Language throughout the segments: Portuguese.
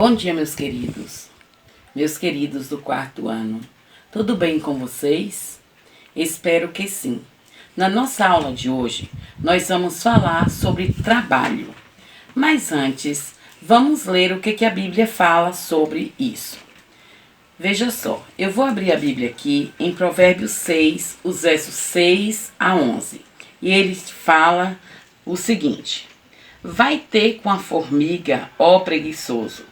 Bom dia, meus queridos do quarto ano. Tudo bem com vocês? Espero que sim. Na nossa aula de hoje, nós vamos falar sobre trabalho. Mas antes, vamos ler o que a Bíblia fala sobre isso. Veja só, eu vou abrir a Bíblia aqui em Provérbios 6, os versos 6 a 11. E ele fala o seguinte: vai ter com a formiga, ó preguiçoso.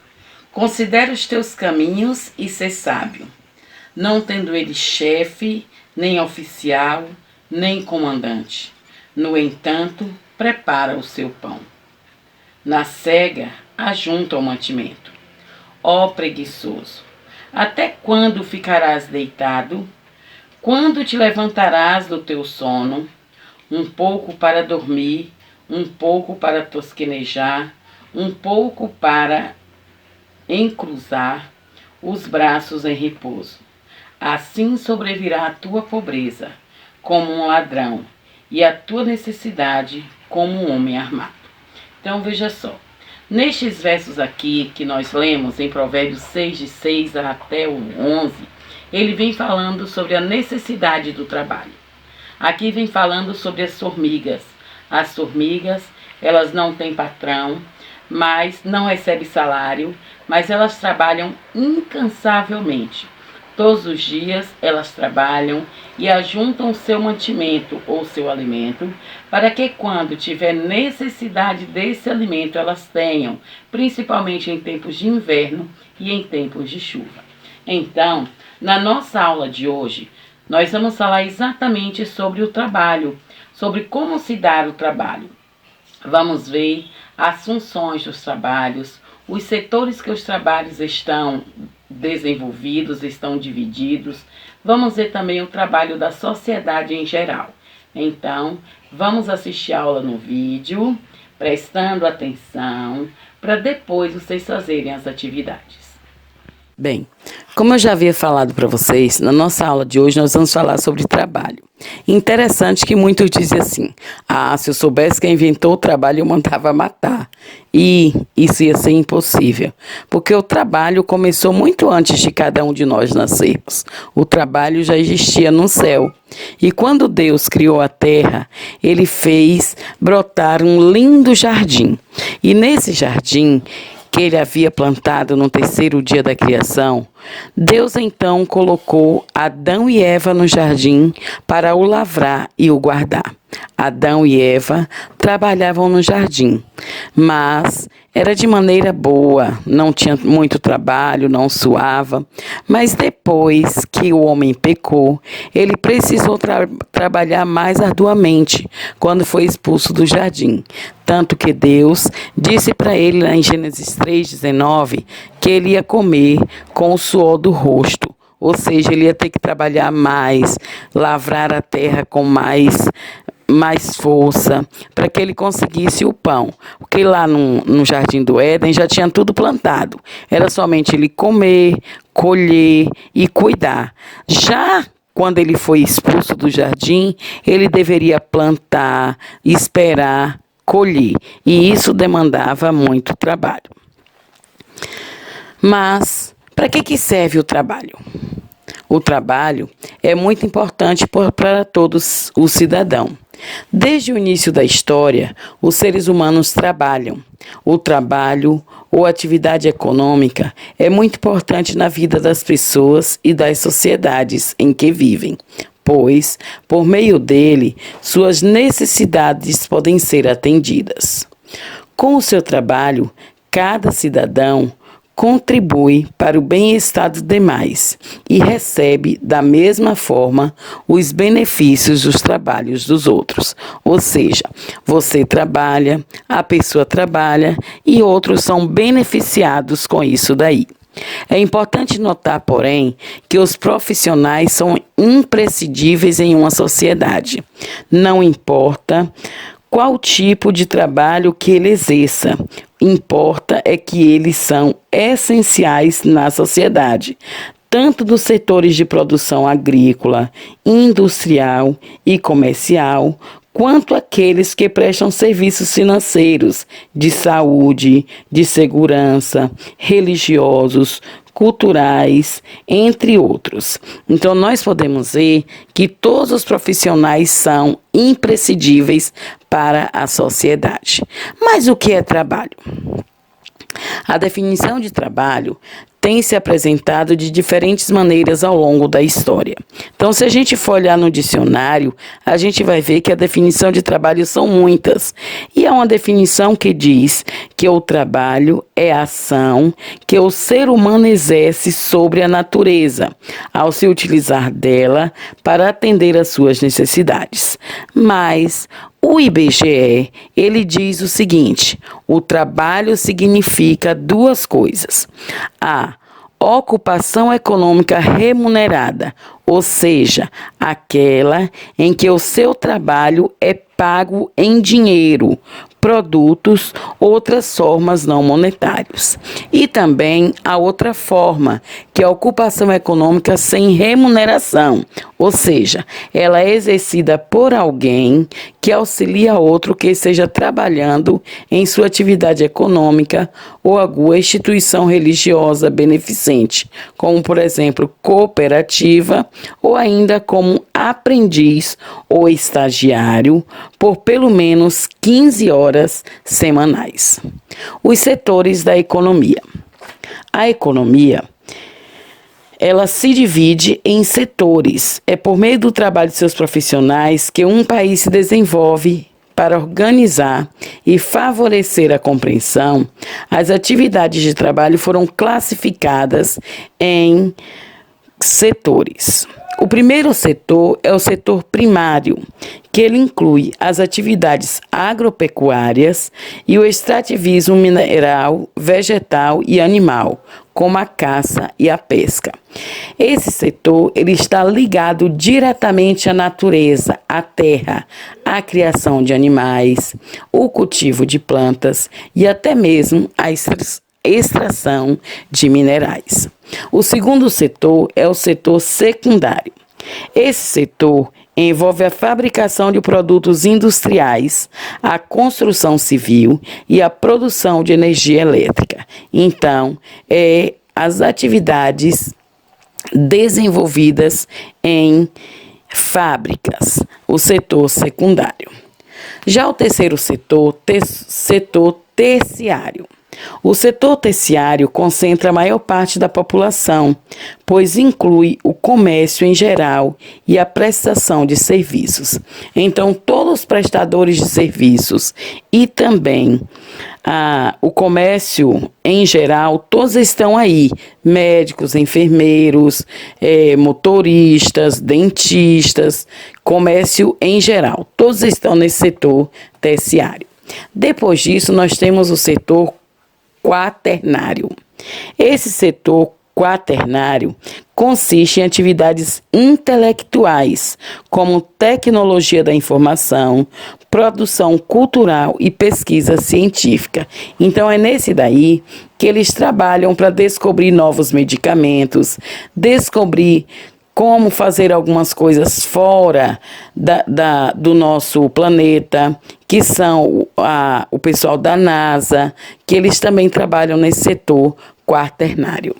Considera os teus caminhos e sê sábio, não tendo ele chefe, nem oficial, nem comandante. No entanto, prepara o seu pão. Na cega, ajunta o mantimento. Ó preguiçoso, até quando ficarás deitado? Quando te levantarás do teu sono? Um pouco para dormir, um pouco para tosquenejar, um pouco para encruzar os braços em repouso. Assim sobrevirá a tua pobreza como um ladrão e a tua necessidade como um homem armado. Então veja só, nestes versos aqui que nós lemos em Provérbios 6, de 6 até o 11, ele vem falando sobre a necessidade do trabalho. Aqui vem falando sobre as formigas. As formigas, elas não têm patrão, mas não recebem salário, mas elas trabalham incansavelmente. Todos os dias elas trabalham e ajuntam o seu mantimento ou seu alimento, para que quando tiver necessidade desse alimento elas tenham, principalmente em tempos de inverno e em tempos de chuva. Então, na nossa aula de hoje, nós vamos falar exatamente sobre o trabalho, sobre como se dá o trabalho. Vamos ver as funções dos trabalhos, os setores que os trabalhos estão desenvolvidos, estão divididos. Vamos ver também o trabalho da sociedade em geral. Então, vamos assistir a aula no vídeo, prestando atenção, para depois vocês fazerem as atividades. Bem, como eu já havia falado para vocês, na nossa aula de hoje nós vamos falar sobre trabalho. Interessante que muitos dizem assim: se eu soubesse quem inventou o trabalho eu mandava matar. E isso ia ser impossível, porque o trabalho começou muito antes de cada um de nós nascermos. O trabalho já existia no céu. E quando Deus criou a terra, Ele fez brotar um lindo jardim. E nesse jardim que ele havia plantado no terceiro dia da criação, Deus então colocou Adão e Eva no jardim para o lavrar e o guardar. Adão e Eva trabalhavam no jardim, mas era de maneira boa, não tinha muito trabalho, não suava. Mas depois que o homem pecou, ele precisou trabalhar mais arduamente quando foi expulso do jardim. Tanto que Deus disse para ele lá em Gênesis 3,19 que ele ia comer com o suor do rosto. Ou seja, ele ia ter que trabalhar mais, lavrar a terra com mais força, para que ele conseguisse o pão. Porque lá no Jardim do Éden já tinha tudo plantado. Era somente ele comer, colher e cuidar. Já quando ele foi expulso do jardim, ele deveria plantar, esperar, colher. E isso demandava muito trabalho. Mas, para que serve o trabalho? O trabalho é muito importante para todos os cidadãos. Desde o início da história, os seres humanos trabalham. O trabalho ou atividade econômica é muito importante na vida das pessoas e das sociedades em que vivem, pois, por meio dele, suas necessidades podem ser atendidas. Com o seu trabalho, cada cidadão contribui para o bem-estar dos demais e recebe, da mesma forma, os benefícios dos trabalhos dos outros. Ou seja, você trabalha, a pessoa trabalha e outros são beneficiados com isso daí. É importante notar, porém, que os profissionais são imprescindíveis em uma sociedade. Não importa qual tipo de trabalho que ele exerça, importa é que eles são essenciais na sociedade, tanto dos setores de produção agrícola, industrial e comercial, quanto aqueles que prestam serviços financeiros, de saúde, de segurança, religiosos, culturais, entre outros. Então, nós podemos ver que todos os profissionais são imprescindíveis para a sociedade. Mas o que é trabalho? A definição de trabalho tem se apresentado de diferentes maneiras ao longo da história. Então, se a gente for olhar no dicionário, a gente vai ver que a definição de trabalho são muitas. E é uma definição que diz que o trabalho é a ação que o ser humano exerce sobre a natureza, ao se utilizar dela para atender às suas necessidades. Mas o IBGE, ele diz o seguinte: o trabalho significa duas coisas. A ocupação econômica remunerada, ou seja, aquela em que o seu trabalho é pago em dinheiro, produtos, outras formas não monetárias. E também a outra forma, que é a ocupação econômica sem remuneração, ou seja, ela é exercida por alguém que auxilia outro que esteja trabalhando em sua atividade econômica ou alguma instituição religiosa beneficente, como, por exemplo, cooperativa, ou ainda como aprendiz ou estagiário, por pelo menos 15 horas semanais. Os setores da economia. A economia, ela se divide em setores. É por meio do trabalho de seus profissionais que um país se desenvolve. Para organizar e favorecer a compreensão, as atividades de trabalho foram classificadas em setores. O primeiro setor é o setor primário, que ele inclui as atividades agropecuárias e o extrativismo mineral, vegetal e animal, como a caça e a pesca. Esse setor ele está ligado diretamente à natureza, à terra, à criação de animais, o cultivo de plantas e até mesmo a extração de minerais. O segundo setor é o setor secundário. Esse setor envolve a fabricação de produtos industriais, a construção civil e a produção de energia elétrica. Então, as atividades desenvolvidas em fábricas, o setor secundário. Já o terceiro setor, setor terciário. O setor terciário concentra a maior parte da população, pois inclui o comércio em geral e a prestação de serviços. Então, todos os prestadores de serviços e também o comércio em geral, todos estão aí: médicos, enfermeiros, motoristas, dentistas, comércio em geral, todos estão nesse setor terciário. Depois disso, nós temos o setor quaternário. Esse setor quaternário consiste em atividades intelectuais, como tecnologia da informação, produção cultural e pesquisa científica. Então, é nesse daí que eles trabalham para descobrir novos medicamentos, descobrir como fazer algumas coisas fora do nosso planeta, que são o pessoal da NASA, que eles também trabalham nesse setor quaternário.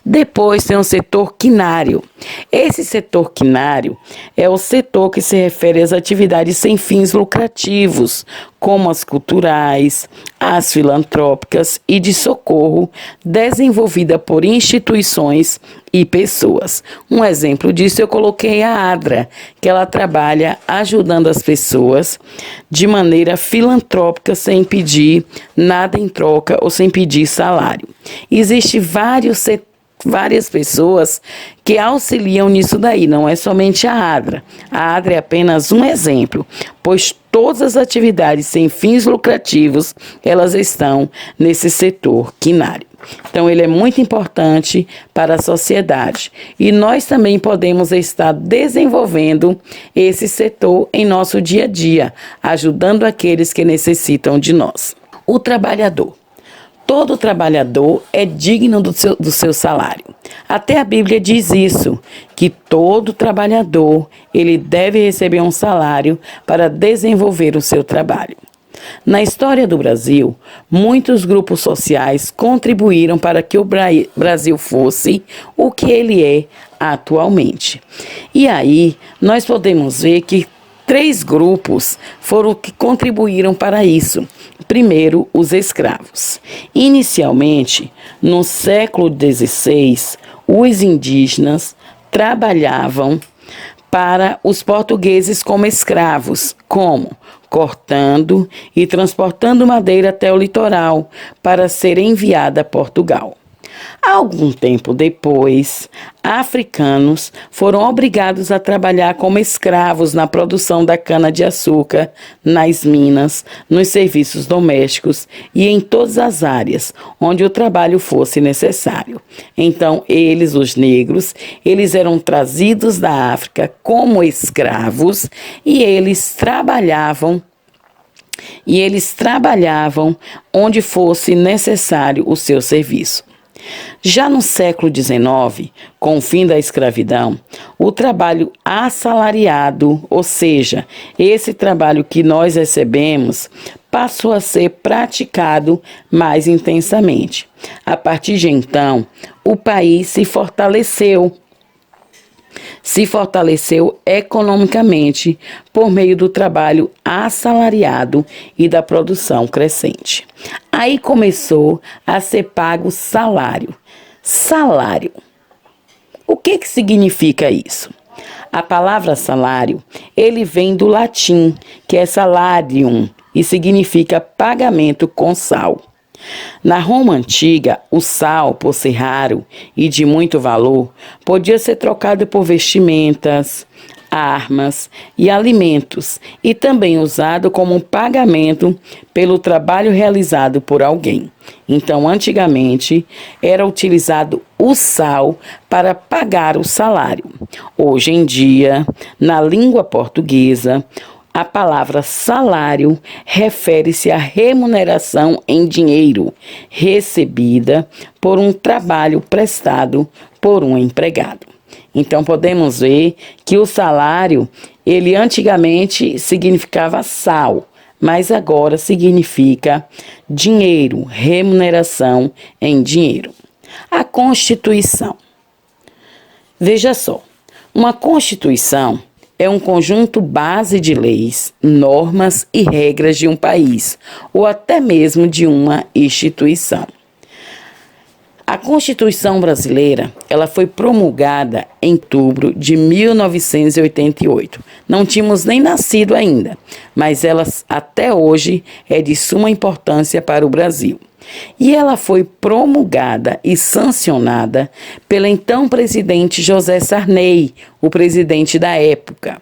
Depois tem o setor quinário. Esse setor quinário é o setor que se refere às atividades sem fins lucrativos, como as culturais, as filantrópicas e de socorro, desenvolvida por instituições e pessoas. Um exemplo disso eu coloquei a ADRA, que ela trabalha ajudando as pessoas de maneira filantrópica, sem pedir nada em troca ou sem pedir salário. Existem várias pessoas que auxiliam nisso daí, não é somente a ADRA. A ADRA é apenas um exemplo, pois todas as atividades sem fins lucrativos, elas estão nesse setor quinário. Então, ele é muito importante para a sociedade. E nós também podemos estar desenvolvendo esse setor em nosso dia a dia, ajudando aqueles que necessitam de nós. O trabalhador. Todo trabalhador é digno do seu salário. Até a Bíblia diz isso, que todo trabalhador, ele deve receber um salário para desenvolver o seu trabalho. Na história do Brasil, muitos grupos sociais contribuíram para que o Brasil fosse o que ele é atualmente. E aí, nós podemos ver que 3 grupos foram que contribuíram para isso. Primeiro, os escravos. Inicialmente, no século XVI, os indígenas trabalhavam para os portugueses como escravos, como cortando e transportando madeira até o litoral para ser enviada a Portugal. Algum tempo depois, africanos foram obrigados a trabalhar como escravos na produção da cana-de-açúcar, nas minas, nos serviços domésticos e em todas as áreas onde o trabalho fosse necessário. Então, eles, os negros, eles eram trazidos da África como escravos e eles trabalhavam onde fosse necessário o seu serviço. Já no século XIX, com o fim da escravidão, o trabalho assalariado, ou seja, esse trabalho que nós recebemos, passou a ser praticado mais intensamente. A partir de então, o país se fortaleceu economicamente por meio do trabalho assalariado e da produção crescente. Aí começou a ser pago salário. Salário. O que significa isso? A palavra salário, ele vem do latim, que é salarium, e significa pagamento com sal. Na Roma antiga, o sal, por ser raro e de muito valor, podia ser trocado por vestimentas, armas e alimentos, e também usado como um pagamento pelo trabalho realizado por alguém. Então, antigamente, era utilizado o sal para pagar o salário. Hoje em dia, na língua portuguesa, a palavra salário refere-se à remuneração em dinheiro recebida por um trabalho prestado por um empregado. Então, podemos ver que o salário, ele antigamente significava sal, mas agora significa dinheiro, remuneração em dinheiro. A Constituição. Veja só, uma Constituição é um conjunto base de leis, normas e regras de um país, ou até mesmo de uma instituição. A Constituição brasileira, ela foi promulgada em outubro de 1988. Não tínhamos nem nascido ainda, mas ela até hoje é de suma importância para o Brasil. E ela foi promulgada e sancionada pelo então presidente José Sarney, o presidente da época.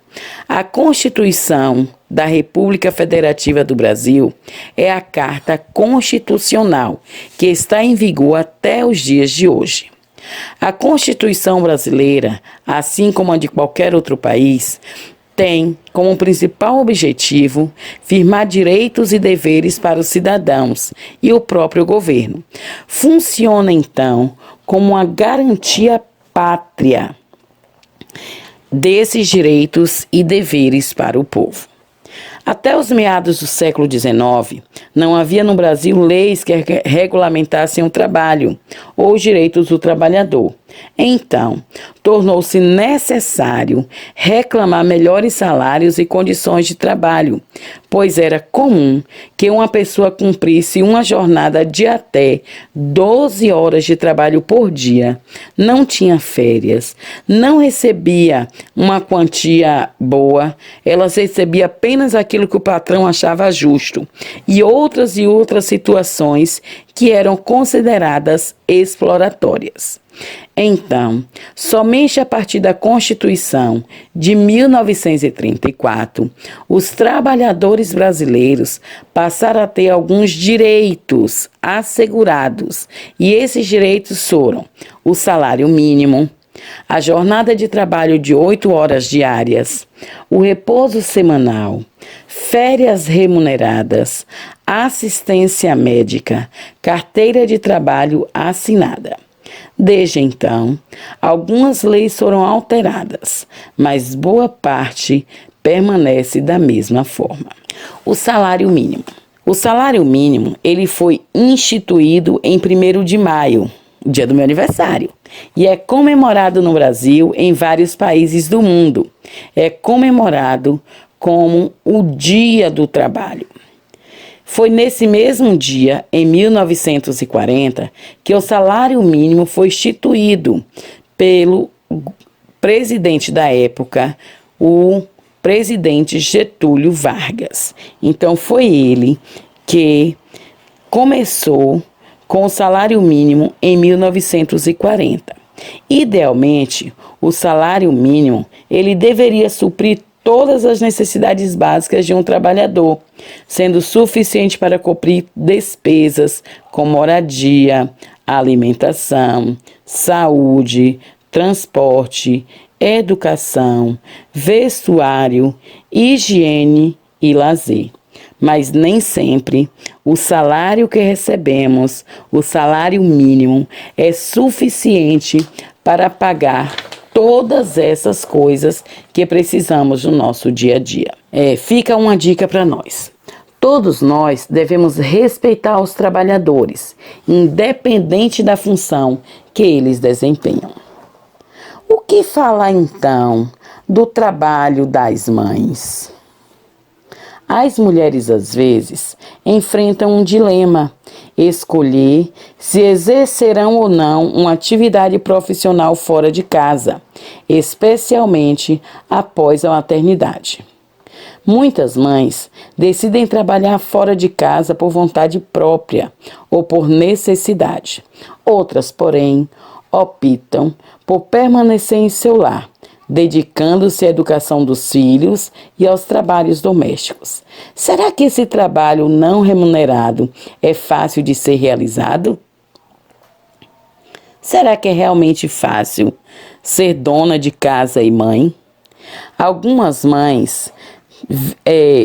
A Constituição da República Federativa do Brasil é a Carta Constitucional, que está em vigor até os dias de hoje. A Constituição brasileira, assim como a de qualquer outro país, tem como principal objetivo firmar direitos e deveres para os cidadãos e o próprio governo. Funciona, então, como uma garantia pátria desses direitos e deveres para o povo. Até os meados do século XIX, não havia no Brasil leis que regulamentassem o trabalho ou os direitos do trabalhador. Então, tornou-se necessário reclamar melhores salários e condições de trabalho, pois era comum que uma pessoa cumprisse uma jornada de até 12 horas de trabalho por dia, não tinha férias, não recebia uma quantia boa, elas recebiam apenas aquilo que o patrão achava justo, e outras situações que eram consideradas exploratórias. Então, somente a partir da Constituição de 1934, os trabalhadores brasileiros passaram a ter alguns direitos assegurados, e esses direitos foram o salário mínimo, a jornada de trabalho de 8 horas diárias, o repouso semanal, férias remuneradas, assistência médica, carteira de trabalho assinada. Desde então, algumas leis foram alteradas, mas boa parte permanece da mesma forma. O salário mínimo. O salário mínimo, ele foi instituído em 1º de maio, dia do meu aniversário, e é comemorado no Brasil em vários países do mundo. É comemorado como o Dia do Trabalho. Foi nesse mesmo dia, em 1940, que o salário mínimo foi instituído pelo presidente da época, o presidente Getúlio Vargas. Então, foi ele que começou com o salário mínimo em 1940. Idealmente, o salário mínimo ele deveria suprir todas as necessidades básicas de um trabalhador, sendo suficiente para cobrir despesas como moradia, alimentação, saúde, transporte, educação, vestuário, higiene e lazer. Mas nem sempre o salário que recebemos, o salário mínimo, é suficiente para pagar todas essas coisas que precisamos no nosso dia a dia. Fica uma dica para nós. Todos nós devemos respeitar os trabalhadores, independente da função que eles desempenham. O que falar então do trabalho das mães? As mulheres, às vezes, enfrentam um dilema: escolher se exercerão ou não uma atividade profissional fora de casa, especialmente após a maternidade. Muitas mães decidem trabalhar fora de casa por vontade própria ou por necessidade. Outras, porém, optam por permanecer em seu lar, dedicando-se à educação dos filhos e aos trabalhos domésticos. Será que esse trabalho não remunerado é fácil de ser realizado? Será que é realmente fácil ser dona de casa e mãe? Algumas mães,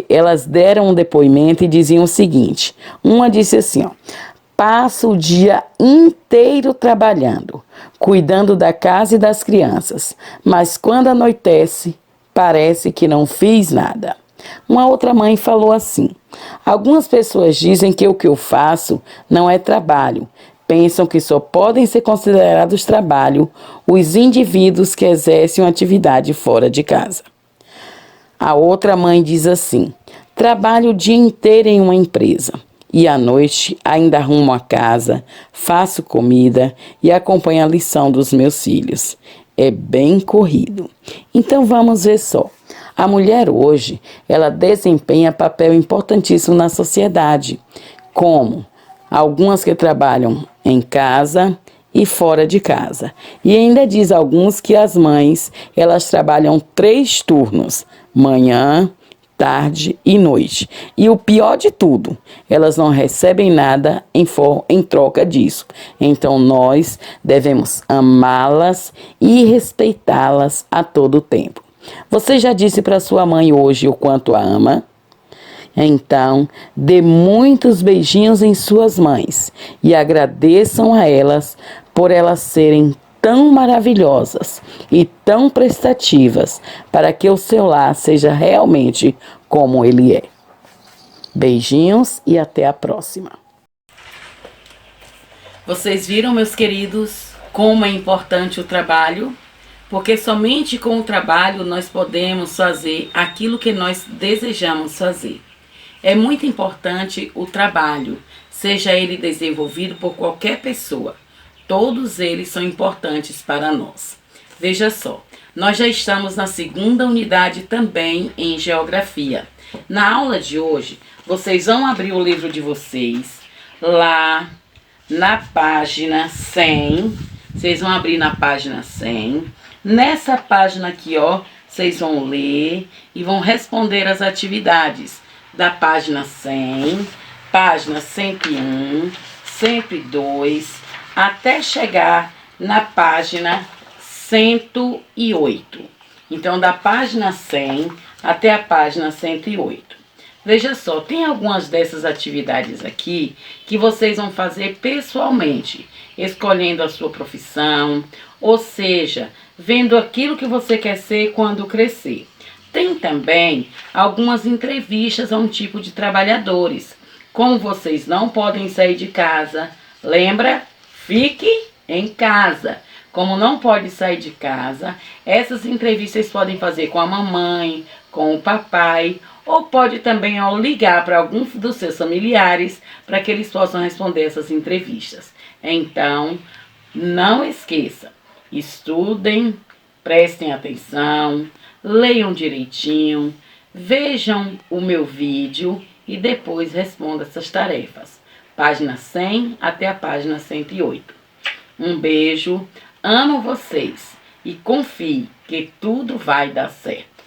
elas deram um depoimento e diziam o seguinte. Uma disse assim, passo o dia inteiro trabalhando, cuidando da casa e das crianças, mas quando anoitece, parece que não fiz nada. Uma outra mãe falou assim: algumas pessoas dizem que o que eu faço não é trabalho. Pensam que só podem ser considerados trabalho os indivíduos que exercem uma atividade fora de casa. A outra mãe diz assim: trabalho o dia inteiro em uma empresa e à noite ainda arrumo a casa, faço comida e acompanho a lição dos meus filhos. É bem corrido. Então vamos ver só. A mulher hoje, ela desempenha papel importantíssimo na sociedade, como algumas que trabalham em casa e fora de casa. E ainda diz alguns que as mães, elas trabalham 3 turnos, manhã, tarde e noite. E o pior de tudo, elas não recebem nada em troca disso. Então nós devemos amá-las e respeitá-las a todo tempo. Você já disse para sua mãe hoje o quanto a ama? Então, dê muitos beijinhos em suas mães e agradeçam a elas por elas serem tão maravilhosas e tão prestativas para que o seu lar seja realmente como ele é. Beijinhos e até a próxima. Vocês viram, meus queridos, como é importante o trabalho? Porque somente com o trabalho nós podemos fazer aquilo que nós desejamos fazer. É muito importante o trabalho, seja ele desenvolvido por qualquer pessoa. Todos eles são importantes para nós. Veja só, nós já estamos na 2ª unidade também em Geografia. Na aula de hoje, vocês vão abrir o livro de vocês lá na página 100. Vocês vão abrir na página 100. Nessa página aqui, vocês vão ler e vão responder as atividades da página 100, página 101, 102, até chegar na página 108. Então, da página 100 até a página 108. Veja só, tem algumas dessas atividades aqui que vocês vão fazer pessoalmente, escolhendo a sua profissão, ou seja, vendo aquilo que você quer ser quando crescer. Tem também algumas entrevistas a um tipo de trabalhadores. Como vocês não podem sair de casa, lembra? Fique em casa. Como não pode sair de casa, essas entrevistas podem fazer com a mamãe, com o papai, ou pode também ligar para alguns dos seus familiares para que eles possam responder essas entrevistas. Então, não esqueça, estudem, prestem atenção, leiam direitinho, vejam o meu vídeo e depois respondam essas tarefas. Página 100 até a página 108. Um beijo, amo vocês e confie que tudo vai dar certo.